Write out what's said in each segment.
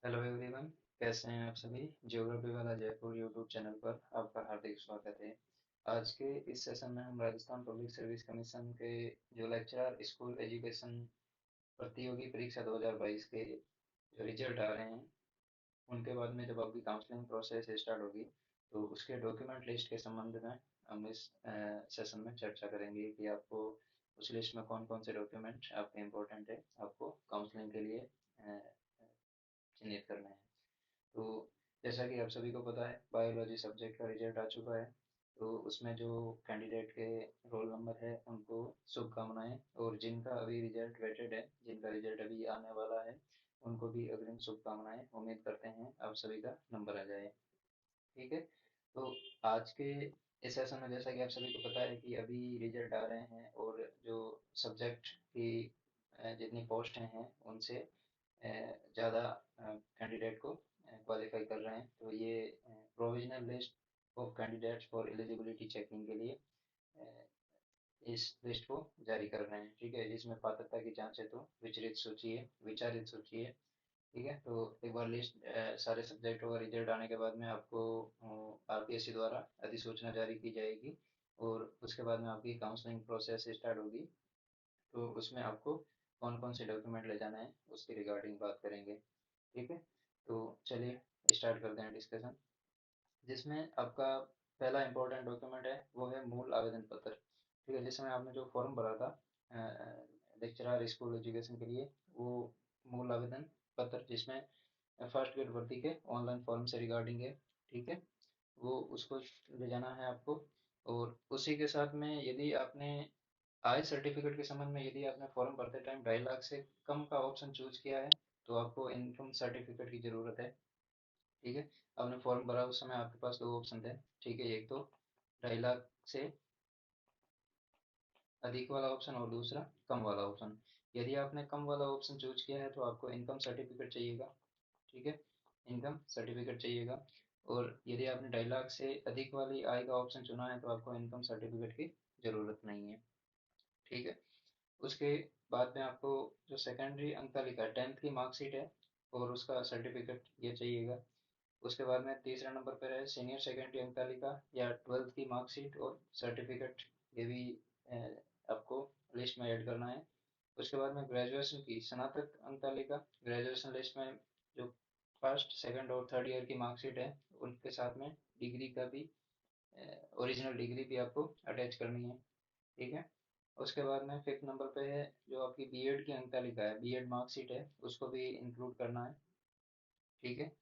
Hello everyone. कैसे हैं आप सभी। ज्योग्राफी वाला जयपुर यूट्यूब चैनल पर आपका हार्दिक स्वागत है। आज के इस सेशन में हम राजस्थान पब्लिक सर्विस कमीशन के जो लेक्चरर स्कूल एजुकेशन प्रतियोगी परीक्षा 2022 के जो रिजल्ट आ रहे हैं उनके बाद में जब आपकी काउंसलिंग प्रोसेस स्टार्ट होगी तो उसके डॉक्यूमेंट लिस्ट के संबंध में हम इस सेशन में चर्चा करेंगे कि आपको उस लिस्ट में कौन कौन से डॉक्यूमेंट आपके इम्पोर्टेंट है आपको काउंसलिंग के लिए चिन्हित करने हैं। तो जैसा कि आप सभी को पता है बायोलॉजी सब्जेक्ट का रिजल्ट आ चुका है। तो उसमें जो कैंडिडेट के रोल नंबर है उनको शुभकामनाएं, और जिनका अभी रिजल्ट वेटेड है, जिनका रिजल्ट अभी आने वाला है, उनको भी अग्रिम शुभकामनाएं। उम्मीद करते हैं आप सभी का नंबर आ जाए। ठीक है। तो आज के इस सेशन में जैसा कि आप सभी को पता है कि अभी रिजल्ट आ रहे हैं और जो सब्जेक्ट की जितनी पोस्ट हैं उनसे ज़्यादा कैंडिडेट को क्वालिफाई कर रहे हैं। तो ये provisional list of candidates for eligibility checking के लिए अ, इस लिस्ट को जारी कर रहे हैं। ठीक है, इसमें पात्रता की जांच है तो विचारित सूची है। ठीक है, तो एक बार लिस्ट सारे सब्जेक्टों का रिजल्ट आने के बाद में आपको आरपीएससी द्वारा अधिसूचना जारी की जाएगी और उसके बाद में आपकी काउंसलिंग प्रोसेस स्टार्ट होगी। तो उसमें आपको कौन कौन से डॉक्यूमेंट ले जाना है उसके रिगार्डिंग बात करेंगे। ठीक है, तो चलिए स्टार्ट करते हैं डिस्कशन। जिसमें आपका पहला इंपॉर्टेंट डॉक्यूमेंट है वो है मूल आवेदन पत्र। ठीक है, जिसमें आपने जो फॉर्म भरा था लेक्चरर स्कूल एजुकेशन के लिए, वो मूल आवेदन पत्र जिसमें फर्स्ट ग्रेड भर्ती के ऑनलाइन फॉर्म से रिगार्डिंग है। ठीक है, वो उसको ले जाना है आपको। और उसी के साथ में यदि आपने आय सर्टिफिकेट के संबंध में, यदि आपने फॉर्म भरते टाइम 2.5 लाख से कम का ऑप्शन चूज किया है तो आपको इनकम सर्टिफिकेट की जरूरत है। ठीक है, आपने फॉर्म भरा उस समय आपके पास दो ऑप्शन थे। ठीक है, एक तो 2.5 लाख से अधिक वाला ऑप्शन और दूसरा कम वाला ऑप्शन। यदि आपने कम वाला ऑप्शन चूज किया है तो आपको इनकम सर्टिफिकेट चाहिएगा। ठीक है, इनकम सर्टिफिकेट चाहिएगा। और यदि आपने 2.5 लाख से अधिक वाली आय का ऑप्शन चुना है तो आपको इनकम सर्टिफिकेट की जरूरत नहीं है। ठीक है, उसके बाद में आपको जो सेकेंडरी अंक तालिका है, 10th की मार्कशीट है और उसका सर्टिफिकेट ये चाहिएगा। उसके बाद में तीसरा नंबर पर है सीनियर सेकेंडरी अंक तालिका या 12th की मार्कशीट और सर्टिफिकेट। ये भी अ, आपको लिस्ट में ऐड करना है। उसके बाद में ग्रेजुएशन की स्नातक अंक तालिका, ग्रेजुएशन लिस्ट में जो फर्स्ट सेकंड और थर्ड ईयर की मार्कशीट है उनके साथ में डिग्री का भी ओरिजिनल डिग्री भी आपको अटैच करनी है। ठीक है, उसके बाद में फिफ्थ नंबर पे है जो आपकी बीएड की अंक तालिका है, बीएड मार्कशीट है, उसको भी इंक्लूड करना है। ठीक है,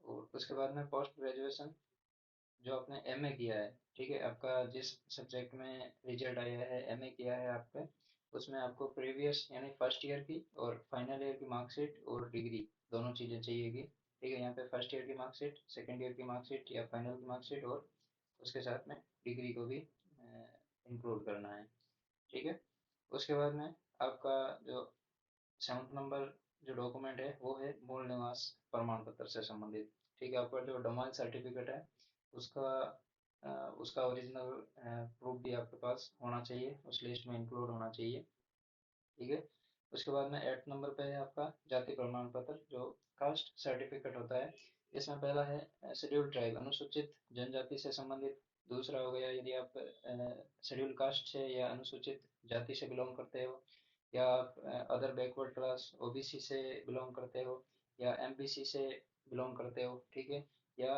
और उसके बाद में पोस्ट ग्रेजुएशन जो आपने एमए किया है। ठीक है, आपका जिस सब्जेक्ट में रिजल्ट आया है, एमए किया है आपने, उसमें आपको प्रीवियस यानी फर्स्ट ईयर की और फाइनल ईयर की मार्कशीट और डिग्री दोनों चीज़ें चाहिएगी। ठीक है, यहाँ पे फर्स्ट ईयर की मार्कशीट, सेकेंड ईयर की मार्कशीट या फाइनल की मार्कशीट और उसके साथ में डिग्री को भी इंक्लूड करना है। ठीक है, उसके बाद में आपका जो सेवन्थ नंबर जो डॉक्यूमेंट है वो है मूल निवास प्रमाण पत्र से संबंधित। ठीक है, आपका जो डोमाइल सर्टिफिकेट है उसका उसका ओरिजिनल प्रूफ भी आपके पास होना चाहिए, उस लिस्ट में इंक्लूड होना चाहिए। ठीक है, उसके बाद में 8 नंबर पे है आपका जाति प्रमाण पत्र जो कास्ट सर्टिफिकेट होता है। इसमें पहला है शेड्यूल ट्राइब अनुसूचित जनजाति से संबंधित। दूसरा हो गया यदि आप शेड्यूल कास्ट से या अनुसूचित जाति से बिलोंग करते हो, या आप अदर बैकवर्ड क्लास ओबीसी से बिलोंग करते हो, या एमबीसी से बिलोंग करते हो। ठीक है, या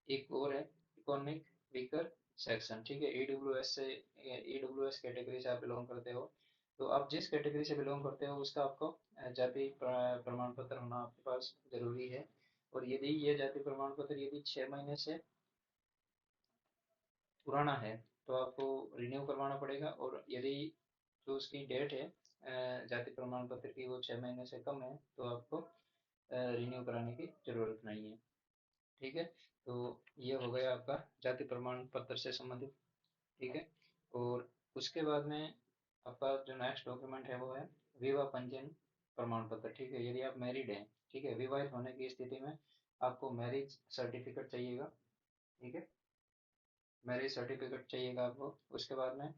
एक और है इकोनॉमिक वीकर सेक्शन। ठीक है, ईडब्ल्यूएस से, ईडब्ल्यूएस कैटेगरी से आप बिलोंग करते हो। तो आप जिस कैटेगरी से बिलोंग करते हो उसका आपको जाति प्रमाण पत्र होना आपके पास जरूरी है। और यदि ये जाति प्रमाण पत्र यदि 6 महीने से पुराना है तो आपको रिन्यू करवाना पड़ेगा। और यदि जो उसकी डेट है जाति प्रमाण पत्र की वो 6 महीने से कम है तो आपको रिन्यू कराने की जरूरत नहीं है। ठीक है, तो ये हो गया आपका जाति प्रमाण पत्र से संबंधित। ठीक है, और उसके बाद में आपका जो नेक्स्ट डॉक्यूमेंट है वो है विवाह पंजीयन प्रमाण पत्र। ठीक है, यदि आप मैरिड हैं, ठीक है, विवाहित होने की स्थिति में आपको मैरिज सर्टिफिकेट चाहिएगा। ठीक है, मैरिज सर्टिफिकेट चाहिएगा आपको। उसके बाद में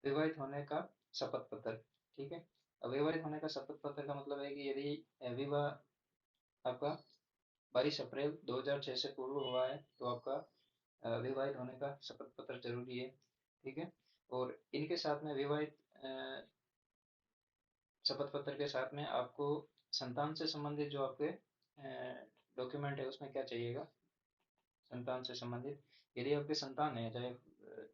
विवाहित होने का शपथ पत्र। ठीक है, अब विवाहित होने का शपथ पत्र का मतलब है कि यदि विवाह आपका 22 अप्रैल 2006 से पूर्व हुआ है तो आपका विवाहित होने का शपथ पत्र जरूरी है। ठीक है। और इनके साथ में विवाहित शपथ पत्र के साथ में आपको संतान से संबंधित जो आपके डॉक्यूमेंट है उसमें क्या चाहिएगा, संतान से संबंधित यदि आपके संतान है, चाहे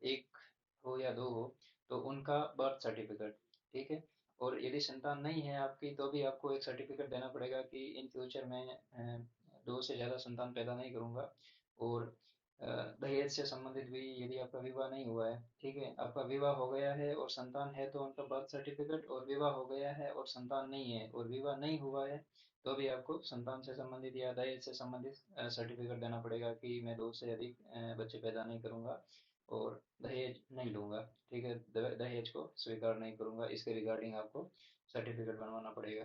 एक हो या दो हो, तो उनका बर्थ सर्टिफिकेट। ठीक है। और यदि संतान नहीं है आपकी तो भी आपको एक सर्टिफिकेट देना पड़ेगा कि इन फ्यूचर में दो से ज़्यादा संतान पैदा नहीं करूँगा। और दहेज से संबंधित भी यदि आपका विवाह नहीं हुआ है, ठीक है, आपका विवाह हो गया है और संतान है तो उनका बर्थ सर्टिफिकेट, और विवाह हो गया है और संतान नहीं है और विवाह नहीं हुआ है तो भी आपको संतान से संबंधित या दहेज से संबंधित सर्टिफिकेट देना पड़ेगा कि मैं दो से अधिक बच्चे पैदा नहीं करूंगा और दहेज नहीं लूंगा। ठीक है, दहेज को स्वीकार नहीं करूंगा, इसके रिगार्डिंग आपको सर्टिफिकेट बनवाना पड़ेगा।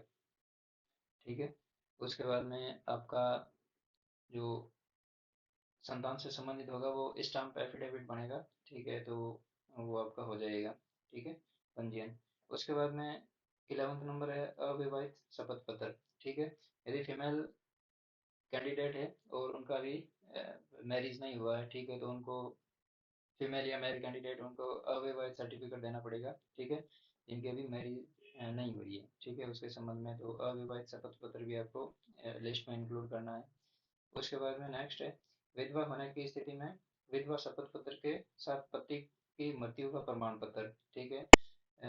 ठीक है। उसके बाद में आपका जो संतान से संबंधित होगा वो स्टाम्प एफिडेविट बनेगा। ठीक है, तो वो आपका हो जाएगा। ठीक है, पंजीयन। उसके बाद में 11वां नंबर है अविवाहित शपथ पत्र। ठीक है, यदि फीमेल कैंडिडेट है और उनका भी मैरिज नहीं हुआ है, ठीक है, तो उनको फीमेल या मेल कैंडिडेट उनको अविवाहित सर्टिफिकेट देना पड़ेगा। ठीक है, जिनकी अभी मैरिज नहीं हुई है, ठीक है, उसके संबंध में तो अविवाहित शपथ पत्र भी आपको लिस्ट में इंक्लूड करना है। उसके बाद में नेक्स्ट है विधवा होने की स्थिति में विधवा शपथ पत्र के साथ पति की मृत्यु का प्रमाण पत्र। ठीक है, अ,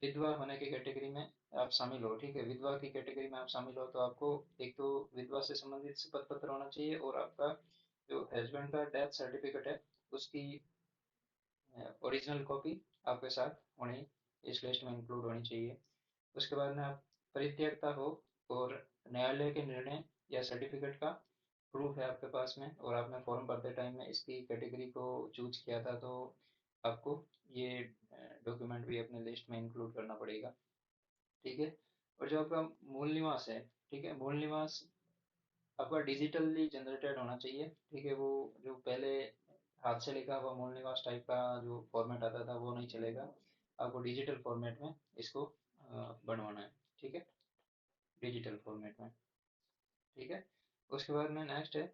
विधवा होने की कैटेगरी में आप शामिल हो, ठीक है, विधवा की कैटेगरी में आप शामिल हो तो आपको एक तो विधवा से संबंधित शपथ पत्र होना चाहिए और आपका जो हस्बैंड का डेथ सर्टिफिकेट है उसकी ओरिजिनल कॉपी आपके साथ होनी, इस लिस्ट में इंक्लूड होनी चाहिए। उसके बाद में आप परित्यक्ता हो और न्यायालय के निर्णय या सर्टिफिकेट का प्रूफ है आपके पास में और आपने फॉर्म भरते टाइम में इसकी कैटेगरी को चूज किया था तो आपको ये डॉक्यूमेंट भी अपने लिस्ट में इंक्लूड करना पड़ेगा। ठीक है। और जो आपका मूल निवास है, ठीक है, मूल निवास आपका डिजिटली जनरेटेड होना चाहिए। ठीक है, वो जो पहले हाथ से लिखा हुआ मूल निवास टाइप का जो फॉर्मेट आता था वो नहीं चलेगा, आपको डिजिटल फॉर्मेट में इसको बनवाना है। ठीक है, डिजिटल फॉर्मेट में। ठीक है। उसके बाद में नेक्स्ट है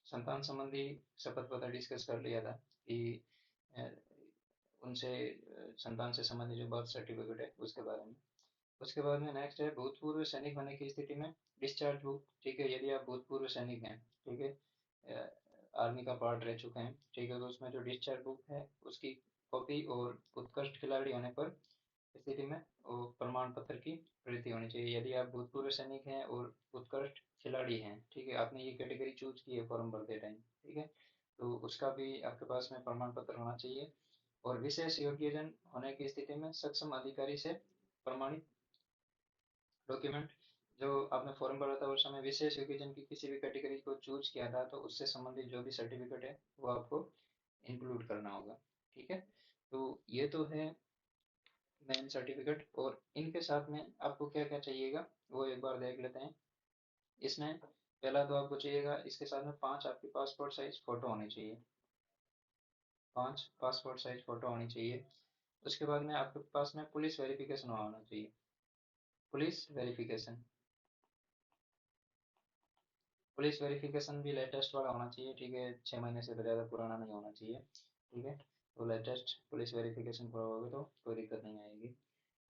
संतान संबंधी शपथ पत्र डिस्कस कर लिया था कि अ, उनसे संतान से संबंधित जो बर्थ सर्टिफिकेट है उसके बारे में। उसके बाद में नेक्स्ट है भूतपूर्व सैनिक होने की स्थिति में डिस्चार्ज बुक। ठीक है, यदि आप भूतपूर्व सैनिक हैं, ठीक है, आर्मी का पार्ट रह चुके हैं, ठीक है, तो उसमें जो डिस्चार्ज बुक है उसकी कॉपी और उत्कृष्ट खिलाड़ी होने पर स्थिति में वो प्रमाण पत्र की प्रति होनी चाहिए। यदि आप भूतपूर्व सैनिक हैं और उत्कृष्ट खिलाड़ी हैं, ठीक है, आपने ये कैटेगरी चूज की है फॉर्म भरते टाइम, ठीक है, तो उसका भी आपके पास में प्रमाण पत्र होना चाहिए। और विशेष योग्यजन होने की स्थिति में सक्षम अधिकारी से प्रमाणित डॉक्यूमेंट, जो आपने फॉर्म भरा था उस समय विशेष योग्यजन की किसी भी कैटेगरी को चूज किया था तो उससे संबंधित जो भी सर्टिफिकेट है वो आपको इंक्लूड करना होगा। ठीक है, तो ये तो है मेन सर्टिफिकेट। और इनके साथ में आपको क्या क्या चाहिएगा वो एक बार देख लेते हैं। इसमें पहला तो आपको चाहिएगा, इसके साथ में 5 आपकी पासपोर्ट साइज फोटो होनी चाहिए, 5 पासपोर्ट साइज फोटो होनी चाहिए। उसके बाद में आपके पास में पुलिस वेरिफिकेशन होना चाहिए, पुलिस वेरिफिकेशन, पुलिस वेरिफिकेशन भी लेटेस्ट वाला होना चाहिए। ठीक है, 6 महीने से ज़्यादा पुराना नहीं होना चाहिए। ठीक है, तो लेटेस्ट पुलिस वेरिफिकेशन करवाओगे तो कोई दिक्कत नहीं आएगी।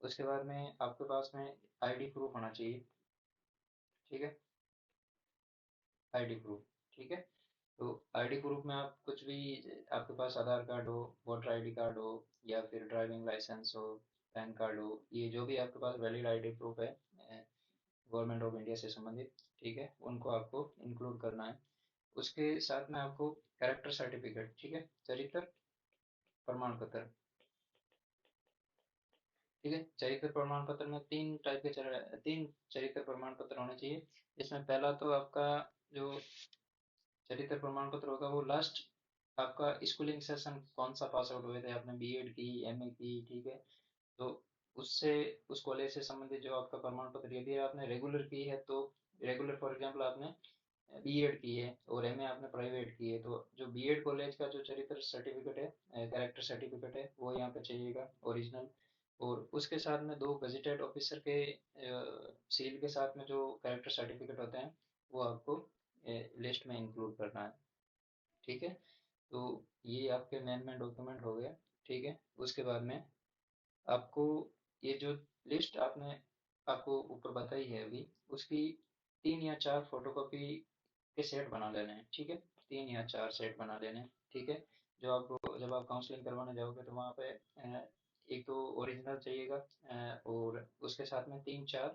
उसके बाद में आपके पास में आईडी प्रूफ होना चाहिए। ठीक है, आईडी प्रूफ। ठीक है, तो आईडी प्रूफ में आप कुछ भी, आपके पास आधार कार्ड हो, वोटर आईडी कार्ड हो, या फिर ड्राइविंग लाइसेंस हो, पैन कार्ड हो, ये जो भी आपके पास वैलिड आईडी प्रूफ है गवर्नमेंट ऑफ इंडिया से संबंधित, ठीक है, उनको आपको इंक्लूड करना है। उसके साथ में आपको कैरेक्टर सर्टिफिकेट, ठीक है, चरित्र प्रमाण पत्र। ठीक है, चरित्र प्रमाण पत्र में तीन चरित्र प्रमाण पत्र होने चाहिए। इसमें पहला तो आपका जो चरित्र प्रमाण पत्र होगा वो लास्ट आपका स्कूलिंग सेशन कौन सा पास आउट हुए थे आपने, बीएड की, एमए की, ठीक है, तो उससे उस कॉलेज से संबंधित जो आपका प्रमाण पत्र, यदि आपने रेगुलर की है तो रेगुलर, फॉर एग्जांपल आपने बीएड की है और एमए आपने प्राइवेट की है तो जो बीएड कॉलेज का जो चरित्र सर्टिफिकेट है, कैरेक्टर सर्टिफिकेट है, वो यहाँ पे चाहिएगा ओरिजिनल। और उसके साथ में दो गजेटेड ऑफिसर के सील के साथ में जो कैरेक्टर सर्टिफिकेट होते हैं वो आपको लिस्ट में इंक्लूड करना है। ठीक है, तो ये आपके मेन मेन डॉक्यूमेंट हो गए। ठीक है, उसके बाद में आपको ये जो लिस्ट आपने आपको ऊपर बताई है अभी, उसकी 3 या 4 फोटोकॉपी के सेट बना लेने हैं। ठीक है, 3 या 4 सेट बना लेने हैं। ठीक है, जो आपको जब आप काउंसलिंग करवाने जाओगे तो वहाँ पे एक तो ओरिजिनल चाहिएगा, और उसके साथ में 3 4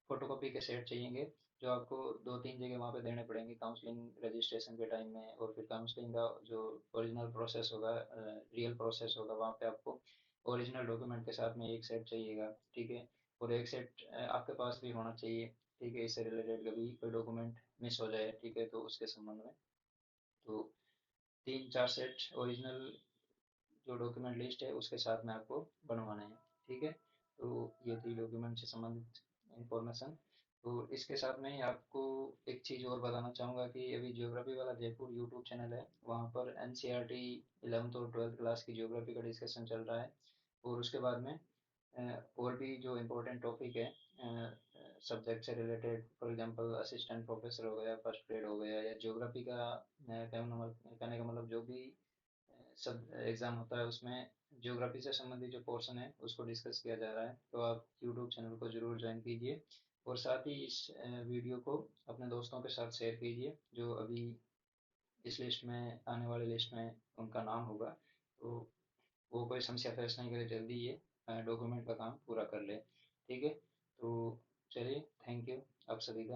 फोटोकॉपी के सेट चाहिएंगे, जो आपको 2 3 जगह वहाँ पे देने पड़ेंगे काउंसलिंग रजिस्ट्रेशन के टाइम में, और फिर काउंसलिंग का जो ओरिजिनल प्रोसेस होगा, रियल प्रोसेस होगा, वहाँ पे आपको ओरिजिनल डॉक्यूमेंट के साथ में एक सेट चाहिएगा। ठीक है, और एक सेट आपके पास भी होना चाहिए। ठीक है, इससे रिलेटेड कभी कोई डॉक्यूमेंट मिस हो जाए, ठीक है, तो उसके संबंध में। तो 3 4 सेट ओरिजिनल जो डॉक्यूमेंट लिस्ट है उसके साथ में आपको बनवाने हैं। ठीक है, तो ये थी डॉक्यूमेंट से संबंधित इंफॉर्मेशन। तो इसके साथ में ही आपको एक चीज़ और बताना चाहूँगा कि अभी ज्योग्राफी वाला जयपुर यूट्यूब चैनल है, वहाँ पर NCERT 11th और 12th क्लास की ज्योग्राफी का डिस्कशन चल रहा है। और उसके बाद में और भी जो इम्पोर्टेंट टॉपिक है सब्जेक्ट से related, for example assistant professor हो गया, फर्स्ट ग्रेड हो गया, या ज्योग्राफी का कहने का मतलब जो भी सब एग्ज़ाम होता है उसमें ज्योग्राफी से संबंधित जो पोर्शन है उसको डिस्कस किया जा रहा है। तो आप यूट्यूब चैनल को ज़रूर ज्वाइन कीजिए, और साथ ही इस वीडियो को अपने दोस्तों के साथ शेयर कीजिए जो अभी इस लिस्ट में, आने वाली लिस्ट में उनका नाम होगा, तो वो कोई समस्या फेस नहीं करे, जल्दी ये डॉक्यूमेंट का काम पूरा कर ले। ठीक है, तो चलिए, थैंक यू आप सभी का।